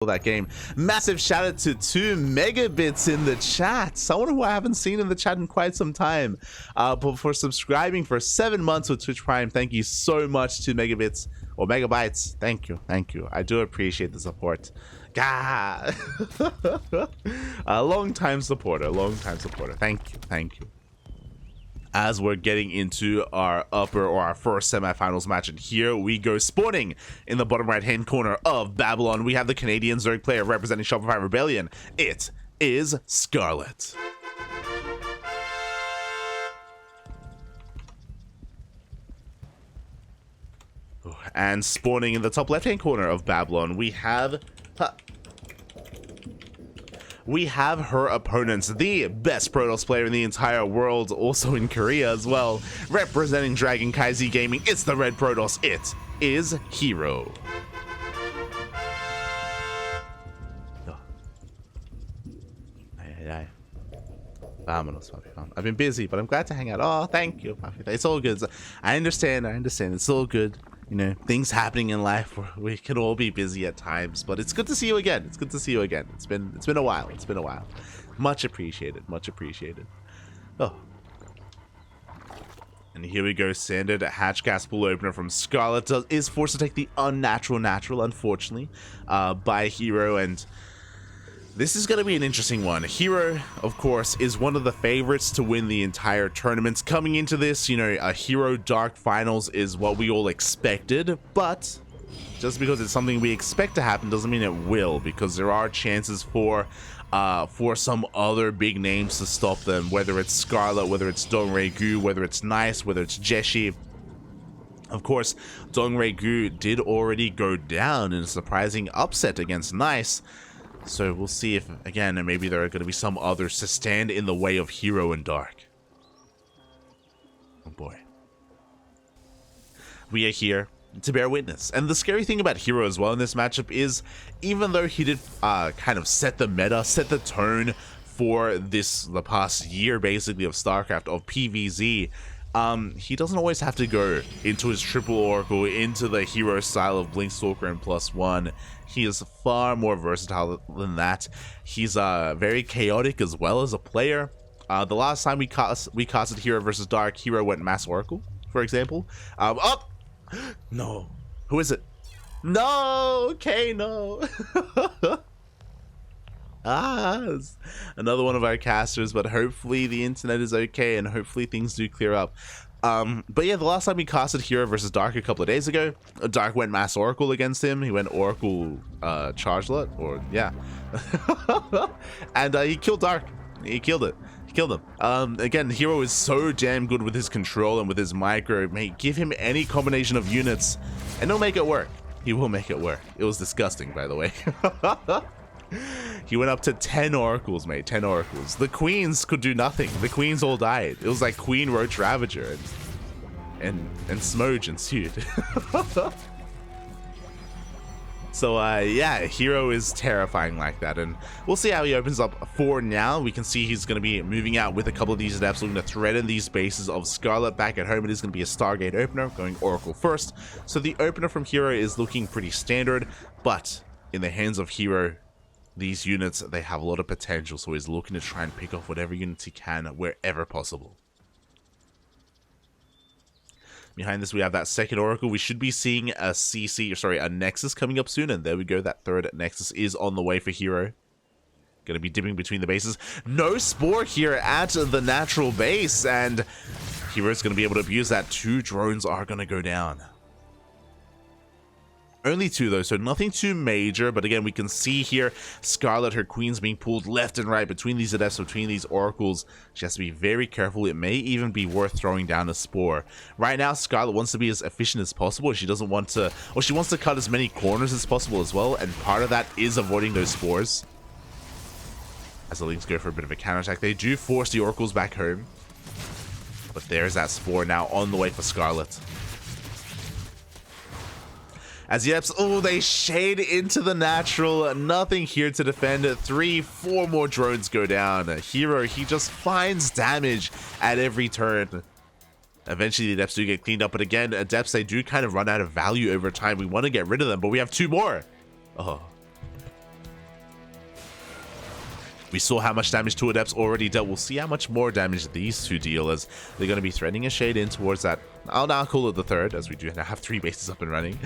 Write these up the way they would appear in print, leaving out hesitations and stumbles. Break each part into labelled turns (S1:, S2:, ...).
S1: that game. Massive shout out to 2 megabits in the chat, someone who I haven't seen in the chat in quite some time, but for subscribing for 7 months with Twitch Prime. Thank you so much, 2 megabits or megabytes. Thank you, I do appreciate the support. Gah! A long time supporter, thank you. As we're getting into our our first semifinals match, and here we go. Spawning in the bottom right hand corner of Babylon, we have the Canadian Zerg player representing Shopify Rebellion. It is Scarlett. And spawning in the top left hand corner of Babylon, we have her opponents, the best Protoss player in the entire world, also in Korea as well, representing Dragon Kaizi Gaming. It's the Red Protoss. It is herO. Vámonos, papi. I've been busy, but I'm glad to hang out. Oh, thank you, papi. It's all good. I understand. It's all good. You know, things happening in life where we can all be busy at times, but it's good to see you again. It's been a while. Much appreciated. Oh. And here we go. Standard hatch gas pool opener from Scarlett is forced to take the natural, unfortunately, by herO, and this is going to be an interesting one. herO, of course, is one of the favorites to win the entire tournament. Coming into this, you know, a herO Dark Finals is what we all expected, but just because it's something we expect to happen doesn't mean it will, because there are chances for some other big names to stop them, whether it's Scarlett, whether it's Dongregyu, whether it's Nice, whether it's Jeshi. Of course, Dongregyu did already go down in a surprising upset against Nice. So we'll see if, again, maybe there are going to be some others to stand in the way of herO and Dark. Oh boy. We are here to bear witness. And the scary thing about herO as well in this matchup is, even though he did kind of set the meta, set the tone for the past year basically of StarCraft, of PvZ, he doesn't always have to go into his triple oracle, into the herO style of Blink Stalker and +1. He is far more versatile than that. He's very chaotic as well as a player. The last time we casted herO versus Dark, herO went Mass Oracle, for example. No. Who is it? No! Okay, no. It's another one of our casters, but hopefully the internet is okay and hopefully things do clear up. But yeah, the last time we casted herO versus Dark a couple of days ago, Dark went Mass Oracle against him. He went Oracle Chargelet, or yeah. And he killed Dark. He killed it. He killed him. Again, herO is so damn good with his control and with his micro. Mate, give him any combination of units and he'll make it work. He will make it work. It was disgusting, by the way. He went up to 10 oracles, mate. 10 oracles. The queens could do nothing. The queens all died. It was like Queen Roach Ravager, and Smoge ensued. So yeah, herO is terrifying like that, and we'll see how he opens up. For now, we can see he's going to be moving out with a couple of these adepts, looking to threaten these bases of Scarlett. Back at home, it is going to be a Stargate opener, going Oracle first. So the opener from herO is looking pretty standard, but in the hands of herO, these units, they have a lot of potential, so he's looking to try and pick off whatever units he can wherever possible. Behind this, we have that second Oracle. We should be seeing a a Nexus coming up soon, and there we go. That third Nexus is on the way for herO. Going to be dipping between the bases. No Spore here at the natural base, and herO's going to be able to abuse that. 2 drones are going to go down. Only 2 though, so nothing too major, but again, we can see here Scarlett, her queens being pulled left and right between these adepts, between these oracles. She has to be very careful. It may even be worth throwing down a Spore. Right now, Scarlett wants to be as efficient as possible. She doesn't want to, well, she wants to cut as many corners as possible as well, and part of that is avoiding those Spores. As the Lynx go for a bit of a counterattack, they do force the oracles back home, but there's that Spore now on the way for Scarlett. As the Eps, oh, they shade into the natural. Nothing here to defend. 3, 4 more drones go down. herO, he just finds damage at every turn. Eventually, the Adepts do get cleaned up, but again, Adepts, they do kind of run out of value over time. We want to get rid of them, but we have 2 more. Oh. We saw how much damage two Adepts already dealt. We'll see how much more damage these two deal, as they're going to be threading a shade in towards that. I'll now call it the third, as we do now have 3 bases up and running.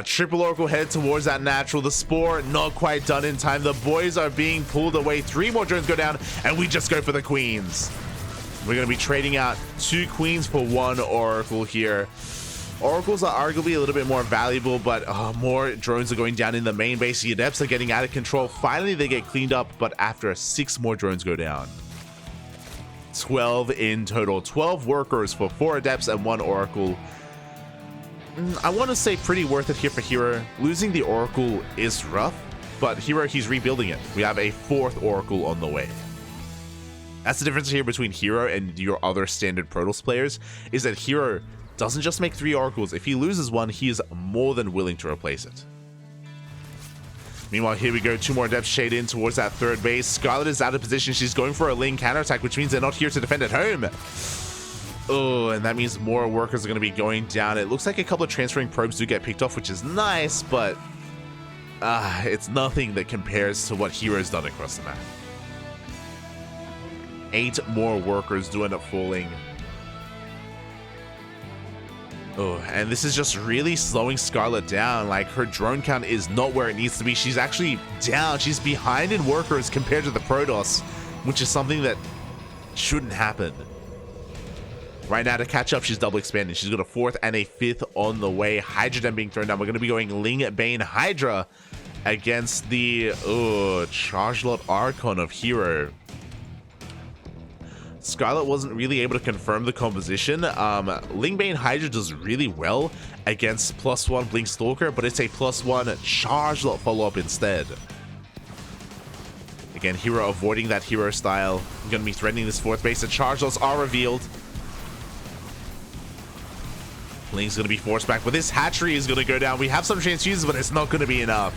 S1: Triple Oracle head towards that natural. The Spore not quite done in time. The boys are being pulled away. 3 more drones go down, and we just go for the Queens. We're going to be trading out 2 Queens for 1 Oracle here. Oracles are arguably a little bit more valuable, but more drones are going down in the main base. The Adepts are getting out of control. Finally, they get cleaned up, but after 6 more drones go down. 12 in total. 12 workers for 4 Adepts and 1 Oracle. I want to say pretty worth it here for herO. Losing the Oracle is rough, but herO, he's rebuilding it. We have a 4th Oracle on the way. That's the difference here between herO and your other standard Protoss players, is that herO doesn't just make 3 Oracles. If he loses one, he is more than willing to replace it. Meanwhile, here we go. 2 more Adepts shade in towards that 3rd base. Scarlett is out of position. She's going for a Ling counterattack, which means they're not here to defend at home. Oh, and that means more workers are going to be going down. It looks like a couple of transferring probes do get picked off, which is nice, but it's nothing that compares to what herO's done across the map. 8 more workers do end up falling. Oh, and this is just really slowing Scarlett down. Like, her drone count is not where it needs to be. She's actually down. She's behind in workers compared to the Protoss, which is something that shouldn't happen. Right now, to catch up, she's double expanding. She's got a 4th and a 5th on the way. Hydra Den being thrown down. We're going to be going Ling Bane Hydra against the Charge Lot Archon of herO. Scarlett wasn't really able to confirm the composition. Lingbane Hydra does really well against +1 Blink Stalker, but it's a +1 Charge Lot follow-up instead. Again, herO avoiding that herO style. I'm going to be threatening this 4th base. The Charge Lots are revealed. Link's going to be forced back, but this hatchery is going to go down. We have some transfuses, but it's not going to be enough.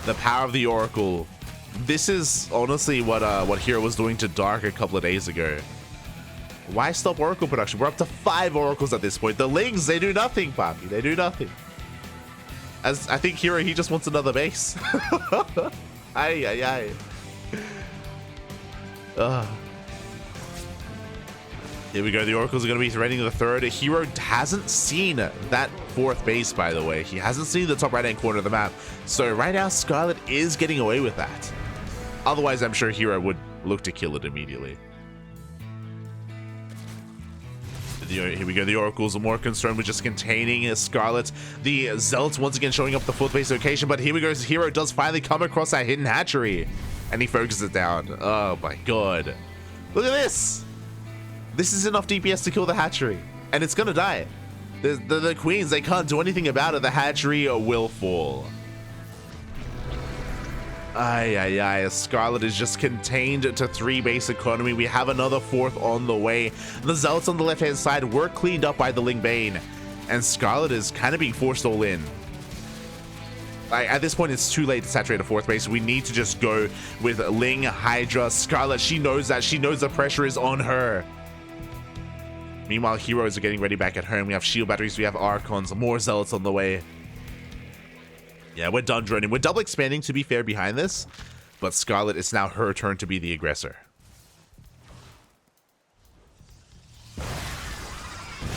S1: The power of the Oracle. This is honestly what herO was doing to Dark a couple of days ago. Why stop Oracle production? We're up to 5 Oracles at this point. The Lings, they do nothing, Papi. They do nothing. As I think herO, he just wants another base. Ay. Here we go. The Oracles are going to be threatening the 3rd. herO hasn't seen that 4th base, by the way. He hasn't seen the top right-hand corner of the map. So right now, Scarlett is getting away with that. Otherwise, I'm sure herO would look to kill it immediately. Here we go. The Oracles are more concerned with just containing Scarlett. The Zealots once again showing up the 4th base location. But here we go. herO does finally come across that hidden hatchery. And he focuses it down. Oh my god. Look at this. This is enough DPS to kill the hatchery. And it's going to die. The Queens, they can't do anything about it. The hatchery will fall. Ay. Scarlett is just contained to 3 base economy. We have another 4th on the way. The Zealots on the left-hand side were cleaned up by the Ling Bane. And Scarlett is kind of being forced all in. At this point, it's too late to saturate a 4th base. We need to just go with Ling, Hydra, Scarlett. She knows that. She knows the pressure is on her. Meanwhile, heroes are getting ready back at home. We have shield batteries. We have Archons. More Zealots on the way. Yeah, we're done droning. We're double expanding, to be fair, behind this. But Scarlett, it's now her turn to be the aggressor.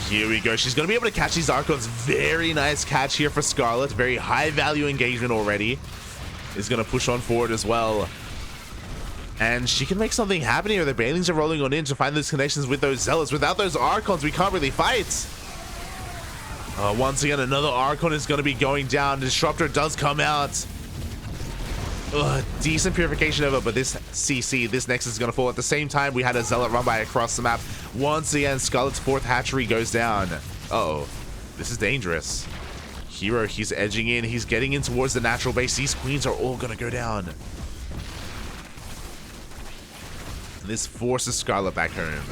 S1: Here we go. She's going to be able to catch these Archons. Very nice catch here for Scarlett. Very high value engagement already. Is going to push on forward as well. And she can make something happen here. The Banelings are rolling on in to find those connections with those Zealots. Without those Archons, we can't really fight. Once again, another Archon is going to be going down. Disruptor does come out. Decent purification of it, but this CC, this Nexus is going to fall. At the same time, we had a Zealot run by across the map. Once again, Scarlett's 4th hatchery goes down. Uh-oh. This is dangerous. herO, he's edging in. He's getting in towards the natural base. These Queens are all going to go down. This forces Scarlett back home.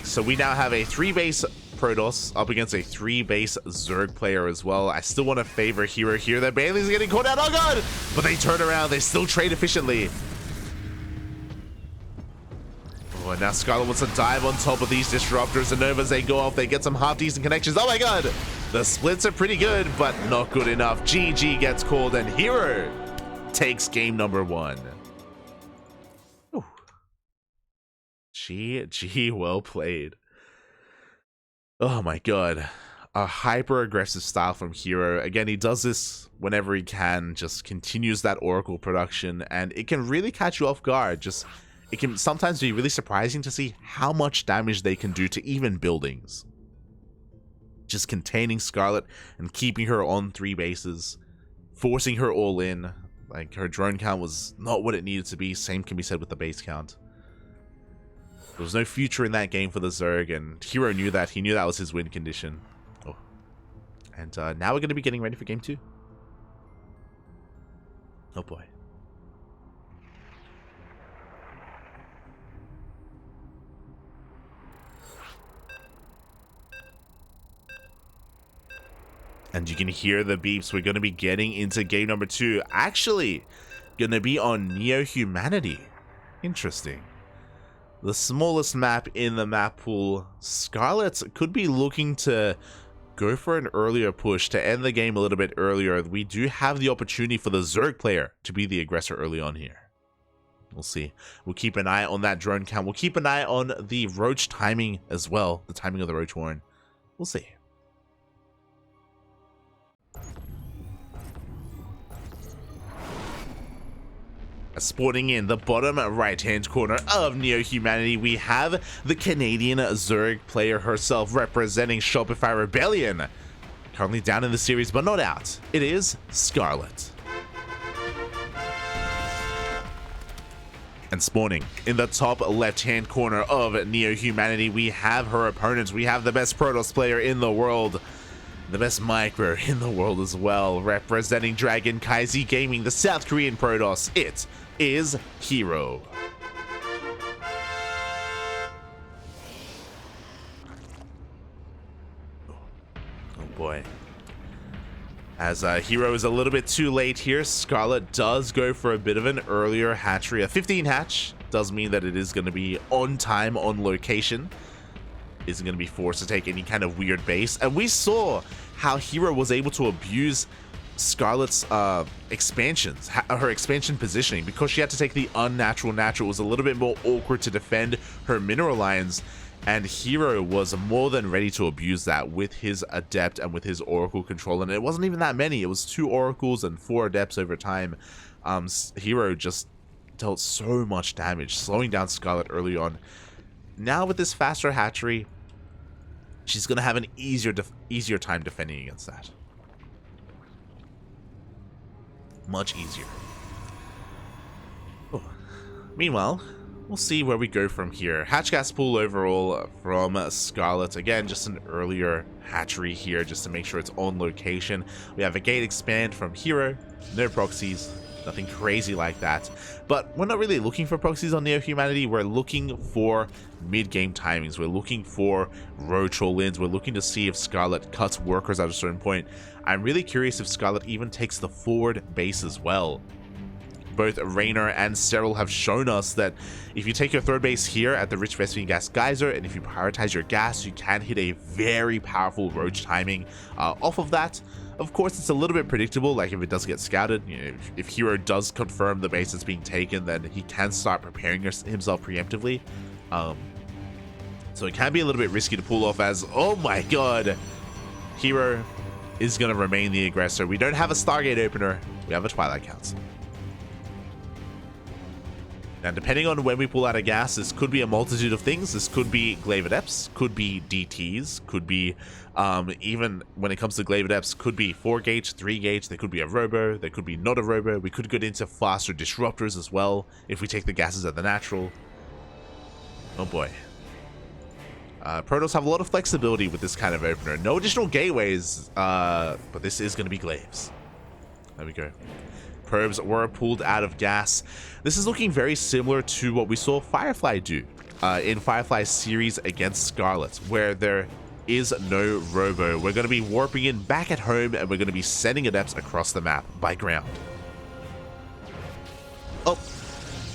S1: So we now have a 3-base Protoss up against a 3-base Zerg player as well. I still want to favor herO here. The Bailey's getting caught out. Oh god! But they turn around. They still trade efficiently. Oh, and now Scarlett wants to dive on top of these Disruptors. And Novas, they go off. They get some half-decent connections. Oh my god! The splits are pretty good, but not good enough. GG gets called, and herO takes game number 1. Ooh. GG, well played. Oh my god. A hyper-aggressive style from herO. Again, he does this whenever he can, just continues that Oracle production, and it can really catch you off guard. It can sometimes be really surprising to see how much damage they can do to even buildings. Just containing Scarlett and keeping her on 3 bases, forcing her all in. Like, her drone count was not what it needed to be. Same can be said with the base count. There was no future in that game for the Zerg, and herO knew that. He knew that was his win condition. Oh. And now we're going to be getting ready for game 2. Oh boy. And you can hear the beeps. We're going to be getting into game number 2. Actually, going to be on Neo-Humanity. Interesting. The smallest map in the map pool. Scarlett could be looking to go for an earlier push to end the game a little bit earlier. We do have the opportunity for the Zerg player to be the aggressor early on here. We'll see. We'll keep an eye on that drone count. We'll keep an eye on the Roach timing as well. The timing of the Roach Warren. We'll see. Sporting in the bottom right-hand corner of Neo-Humanity, we have the Canadian Zerg player herself representing Shopify Rebellion. Currently down in the series, but not out. It is Scarlett. And spawning in the top left-hand corner of Neo-Humanity, we have her opponents. We have the best Protoss player in the world. The best micro in the world as well. Representing Dragon Kaizi Gaming, the South Korean Protoss. It is herO. Oh boy. As herO is a little bit too late here, Scarlett does go for a bit of an earlier hatchery. A 15 hatch does mean that it is going to be on time, on location. Isn't going to be forced to take any kind of weird base. And we saw how herO was able to abuse Scarlett's expansions, her expansion positioning, because she had to take the unnatural natural. It was a little bit more awkward to defend her mineral lines, and herO was more than ready to abuse that with his Adept and with his Oracle control. And it wasn't even that many. It was 2 Oracles and 4 Adepts over time. herO just dealt so much damage, slowing down Scarlett early on. Now with this faster hatchery, she's going to have an easier time defending against that. Much easier. Oh. Meanwhile, we'll see where we go from here. Hatch gas pool overall from Scarlett. Again, just an earlier hatchery here just to make sure it's on location. We have a gate expand from herO. No proxies. Nothing crazy like that. But we're not really looking for proxies on Neo-Humanity. We're looking for mid-game timings. We're looking for Roach all-ins. We're looking to see if Scarlett cuts workers at a certain point. I'm really curious if Scarlett even takes the forward base as well. Both Raynor and Cyril have shown us that if you take your third base here at the Rich Vespene Gas Geyser, and if you prioritize your gas, you can hit a very powerful Roach timing off of that. Of course, it's a little bit predictable, like if it does get scouted, you know, if herO does confirm the base that's being taken, then he can start preparing himself preemptively. So it can be a little bit risky to pull off as, oh my god, herO is going to remain the aggressor. We don't have a Stargate opener, we have a Twilight Council. Now, depending on when we pull out a gas, this could be a multitude of things. This could be Glaive Adepts, could be DTs, could be, even when it comes to Glaive Adepts, could be 4 gauge, 3 gauge, there could be a Robo, there could be not a Robo. We could get into faster Disruptors as well, if we take the gases at the natural. Oh boy. Protoss have a lot of flexibility with this kind of opener. No additional gateways, but this is going to be Glaives. There we go. Probes were pulled out of gas. This is looking very similar to what we saw Firefly do in Firefly's series against Scarlett, where there is no Robo. We're going to be warping in back at home, and we're going to be sending Adepts across the map by ground. Oh,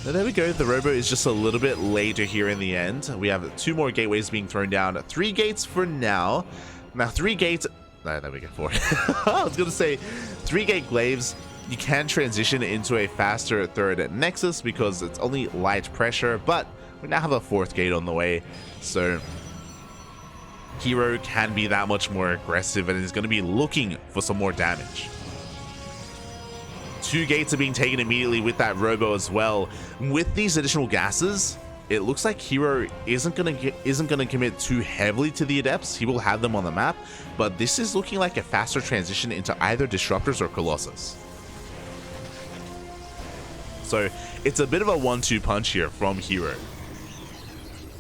S1: there we go. The Robo is just a little bit later here in the end. We have 2 more gateways being thrown down. 3 gates for now. Now 3 gates... there we go, 4. I was going to say 3 gate Glaives. You can transition into a faster third Nexus because it's only light pressure, but we now have a fourth gate on the way, so herO can be that much more aggressive and is going to be looking for some more damage. 2 gates are being taken immediately with that robo as well. With these additional gases, it looks like herO isn't gonna commit too heavily to the Adepts. He will have them on the map, but this is looking like a faster transition into either Disruptors or Colossus. So it's a bit of a 1-2 punch here from herO.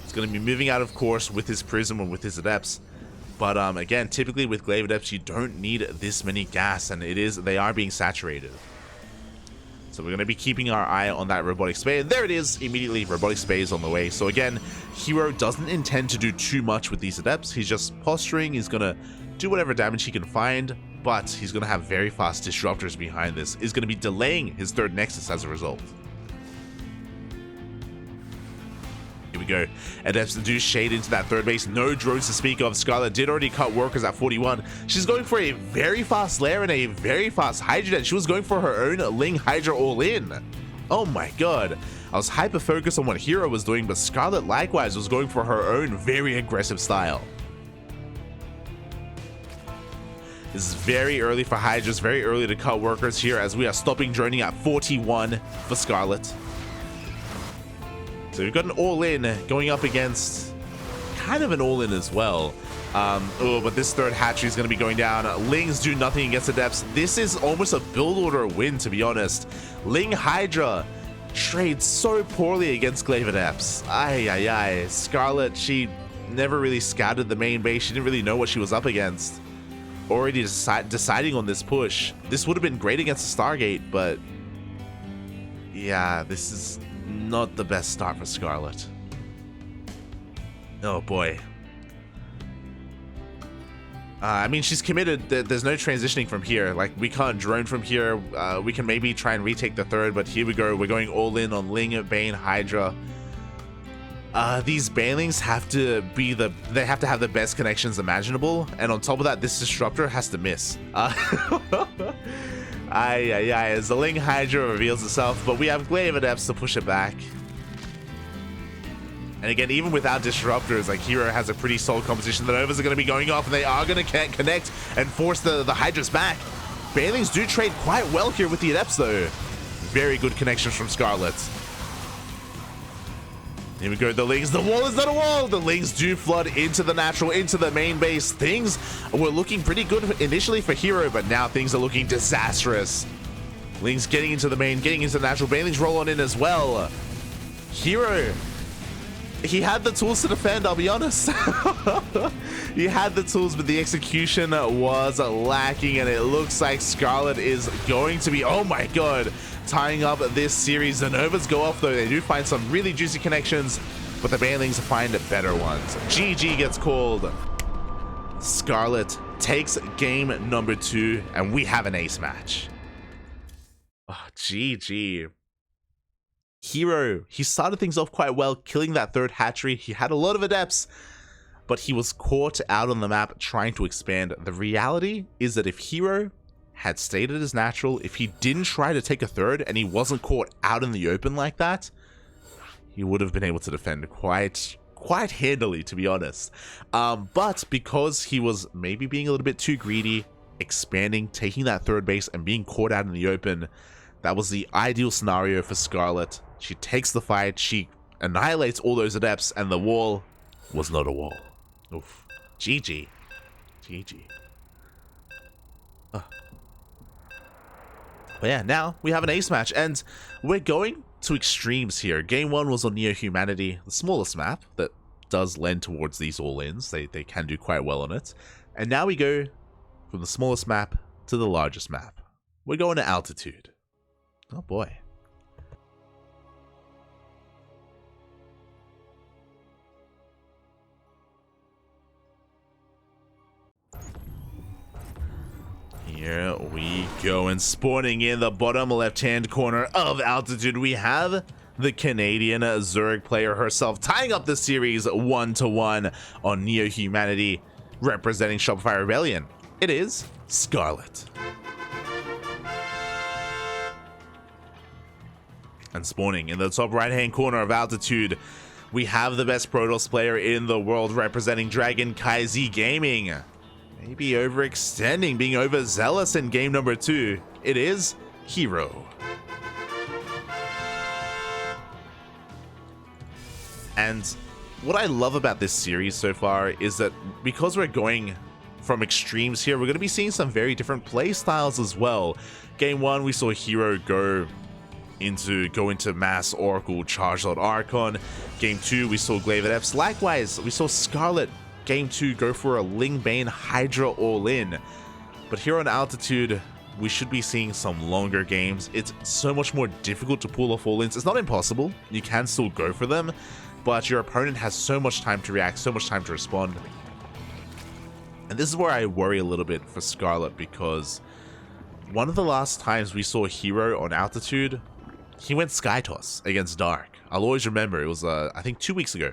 S1: It's going to be moving out of course with his Prism and with his Adepts. But again, typically with Glaive Adepts, you don't need this many gas, and they are being saturated. So we're going to be keeping our eye on that Robotic Spade. There it is, immediately Robotic Spade is on the way. So again, herO doesn't intend to do too much with these Adepts. He's just posturing, he's going to do whatever damage he can find, but he's going to have very fast Disruptors behind this. He's going to be delaying his third Nexus as a result. Here we go. Adepts do shade into that third base. No drones to speak of. Scarlett did already cut workers at 41. She's going for a very fast Lair and a very fast Hydra. And she was going for her own Ling Hydra all in. Oh my god. I was hyper focused on what herO was doing, but Scarlett likewise was going for her own very aggressive style. This is very early for Hydras, very early to cut workers here as we are stopping droning at 41 for Scarlett. So we've got an all-in going up against kind of an all-in as well. Oh, but this third hatchery is going to be going down. Lings do nothing against Adepts. This is almost a build order win, to be honest. Ling Hydra trades so poorly against Glaive Adepts. Ay. Scarlett, she never really scouted the main base. She didn't really know what she was up against. Already deciding on this push. This would have been great against the Stargate, but yeah, this is not the best start for Scarlett. Oh boy. I mean, she's committed. There's no transitioning from here. Like, we can't drone from here. We can maybe try and retake the third, but here we go. We're going all in on Ling, Bane, Hydra. These Banelings have to be they have to have the best connections imaginable, and on top of that, this Disruptor has to miss. As the Ling Hydra reveals itself, but we have Glaive Adepts to push it back. And again, even without Disruptors, like, herO has a pretty solid composition. The Novas are going to be going off, and they are going to connect and force the Hydras back. Banelings do trade quite well here with the Adepts, though. Very good connections from Scarlett. Here we go, the Lings. The wall is not a wall. The Lings do flood into the natural, into the main base. Things were looking pretty good initially for herO, but now things are looking disastrous. Lings getting into the main, getting into the natural. Banelings roll on in as well. herO, he had the tools to defend, I'll be honest. He had the tools, but the execution was lacking, and it looks like Scarlett is going to be, oh my god, tying up this series. The Novas go off, though. They do find some really juicy connections, but the Banelings find better ones. GG gets called. Scarlett takes game number 2, and we have an ace match. Oh, GG. herO, he started things off quite well, killing that third hatchery. He had a lot of Adepts, but he was caught out on the map trying to expand. The reality is that if herO had stayed at his natural, if he didn't try to take a third and he wasn't caught out in the open like that, he would have been able to defend quite handily, to be honest. But because he was maybe being a little bit too greedy, expanding, taking that third base and being caught out in the open, that was the ideal scenario for Scarlett. She takes the fight, she annihilates all those Adepts, and the wall was not a wall. Oof. GG. But yeah, now we have an ace match, and we're going to extremes here. Game 1 was on Neo Humanity, the smallest map that does lend towards these all-ins. They can do quite well on it. And now we go from the smallest map to the largest map. We're going to Altitude. Oh boy. Here we go, and spawning in the bottom left-hand corner of Altitude, we have the Canadian Zerg player herself, tying up the series 1-1 on Neo Humanity, representing Shopify Rebellion. It is Scarlett. And spawning in the top right-hand corner of Altitude, we have the best Protoss player in the world representing Dragon KyZ Gaming. Maybe overextending, being overzealous in game number 2. It is herO. And what I love about this series so far is that because we're going from extremes here, we're going to be seeing some very different play styles as well. Game 1, we saw herO go into mass Oracle, charge out Archon. Game 2, we saw Glaveadeps. Likewise, we saw Scarlett Game 2 go for a Ling Bane Hydra all in. But here on Altitude, we should be seeing some longer games. It's so much more difficult to pull off all-ins. It's not impossible. You can still go for them, but your opponent has so much time to react, so much time to respond. And this is where I worry a little bit for Scarlett, because one of the last times we saw herO on Altitude, he went Sky Toss against Dark. I'll always remember. It was, I think, 2 weeks ago.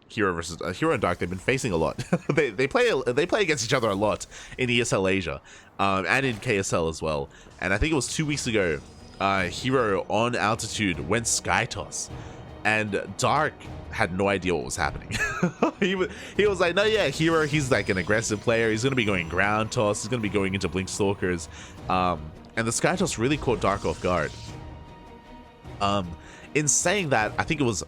S1: herO versus herO and Dark. They've been facing a lot. they play against each other a lot in ESL Asia, and in KSL as well. And I think it was 2 weeks ago. herO on Altitude went Sky Toss, and Dark had no idea what was happening. he was like, no, yeah, herO, he's like an aggressive player. He's gonna be going ground toss. He's gonna be going into Blink Stalkers, and the Sky Toss really caught Dark off guard. In saying that, I think it was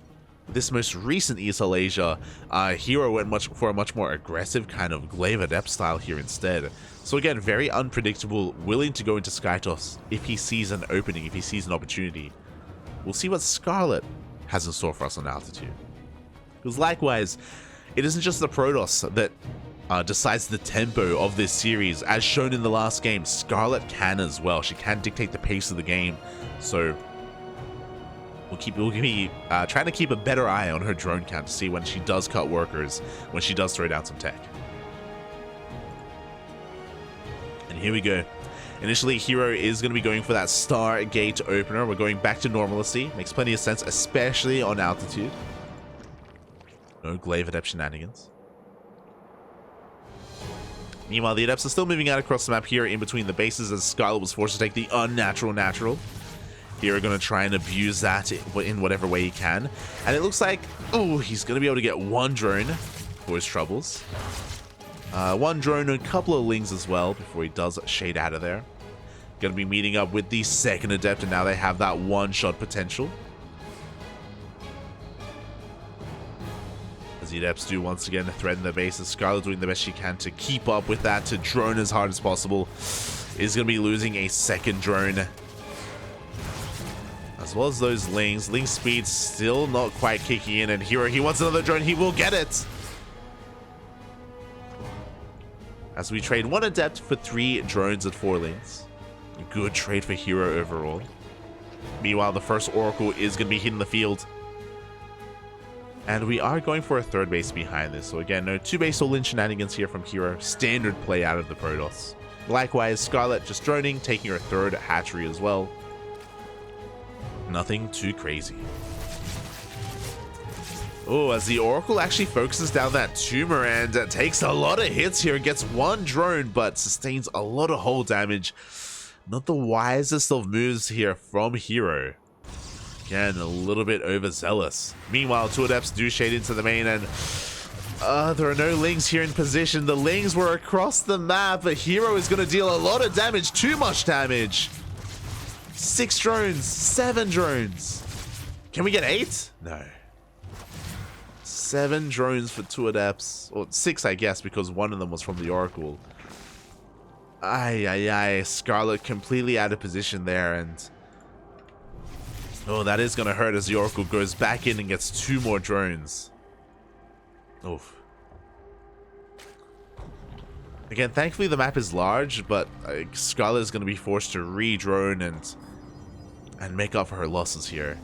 S1: this most recent ESL Asia, herO went for a much more aggressive kind of Glaveadept style here instead. So again, very unpredictable, willing to go into Sky Toss if he sees an opening, if he sees an opportunity. We'll see what Scarlett has in store for us on Altitude. Because likewise, it isn't just the Protoss that decides the tempo of this series. As shown in the last game, Scarlett can as well. She can dictate the pace of the game. So we'll be trying to keep a better eye on her drone count to see when she does cut workers, when she does throw down some tech. And here we go. Initially, herO is going to be going for that Stargate opener. We're going back to normalcy. Makes plenty of sense, especially on Altitude. No Glaveadept shenanigans. Meanwhile, the Adepts are still moving out across the map here in between the bases as Scarlett was forced to take the unnatural natural. herO going to try and abuse that in whatever way he can. And it looks like, oh, he's going to be able to get one drone for his troubles. One drone and a couple of Lings as well before he does shade out of there. Going to be meeting up with the second Adept, and now they have that one-shot potential. As the Adepts do once again threaten the bases, Scarlett doing the best she can to keep up with that, to drone as hard as possible. Is going to be losing a second drone, as well as those Lings. Ling speed still not quite kicking in, and herO, he wants another drone. He will get it. As we trade one Adept for 3 drones at 4 Lings. A good trade for herO overall. Meanwhile, the first Oracle is going to be hitting the field. And we are going for a third base behind this. So again, no 2-base all-in shenanigans here from herO. Standard play out of the Protoss. Likewise, Scarlett just droning, taking her third hatchery as well. Nothing too crazy. Oh, as the Oracle actually focuses down that tumor and takes a lot of hits here. Gets one drone, but sustains a lot of hull damage. Not the wisest of moves here from herO. Again, a little bit overzealous. Meanwhile, 2 Adepts do shade into the main, and there are no Lings here in position. The Lings were across the map, but herO is going to deal a lot of damage. Too much damage. 6 drones, 7 drones. Can we get 8? No. 7 drones for 2 Adepts, or 6 I guess, because one of them was from the Oracle. Ay, Scarlett completely out of position there, and oh, that is gonna hurt as the Oracle goes back in and gets 2 more drones. Oof. Again, thankfully the map is large, but Scarlett is gonna be forced to re-drone and make up for her losses here.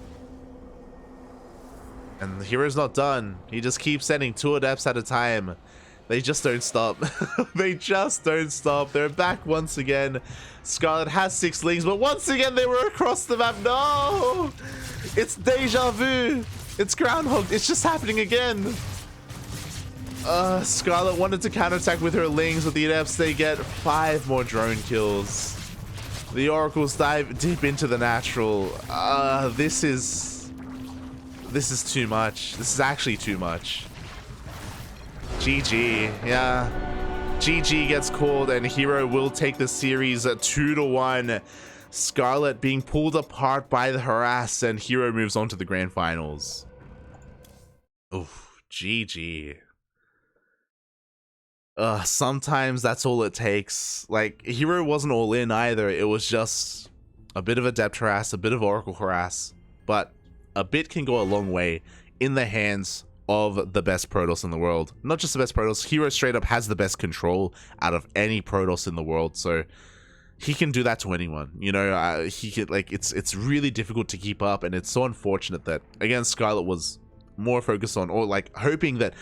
S1: And herO's not done. He just keeps sending 2 Adepts at a time. They just don't stop. They just don't stop. They're back once again. Scarlett has 6 Lings, but once again they were across the map. No! It's deja vu. It's Groundhog. It's just happening again. Scarlett wanted to counterattack with her Lings with the Adepts. They get 5 more drone kills. The oracles dive deep into the natural. This is too much. This is actually too much. GG, yeah. GG gets called, and herO will take the series 2-1. Scarlett being pulled apart by the harass, and herO moves on to the grand finals. Oof, GG. Sometimes that's all it takes. Like, herO wasn't all in either. It was just a bit of adept harass, a bit of oracle harass, but a bit can go a long way in the hands of the best Protoss in the world. Not just the best Protoss, herO straight up has the best control out of any Protoss in the world, so he can do that to anyone. You know, he could, like, it's really difficult to keep up, and it's so unfortunate that, again, Scarlett was more focused on, or like hoping that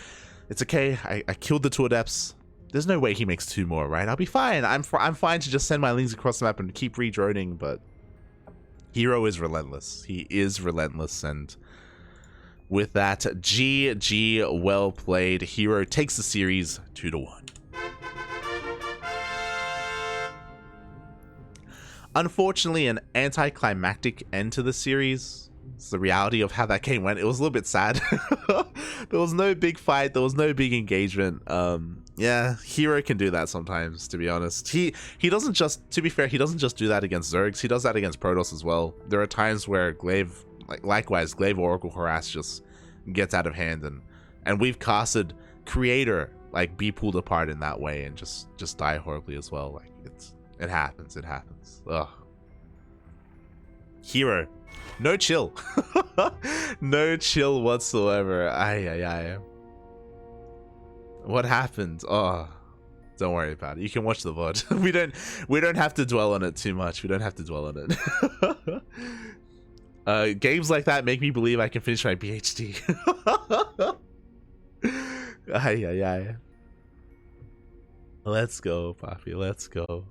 S1: it's okay, I killed the 2 adepts. There's no way he makes 2 more, right? I'll be fine. I'm fine to just send my lings across the map and keep redroning, but herO is relentless. He is relentless, and with that, GG, well played. herO takes the series 2-1. Unfortunately, an anticlimactic end to the series. It's the reality of how that game went. It was a little bit sad. There was no big fight. There was no big engagement. Yeah, herO can do that sometimes, to be honest. He doesn't just, to be fair, he doesn't just do that against Zergs. He does that against Protoss as well. There are times where Glaive, likewise, Glaive Oracle Harass just gets out of hand, and we've casted Creator like be pulled apart in that way and just die horribly as well. Like, it happens. Ugh. herO, no chill. No chill whatsoever. Ay. What happened? Oh, don't worry about it. You can watch the VOD. We don't have to dwell on it too much. We don't have to dwell on it. Games like that make me believe I can finish my PhD. Ay. Let's go, Poppy. Let's go.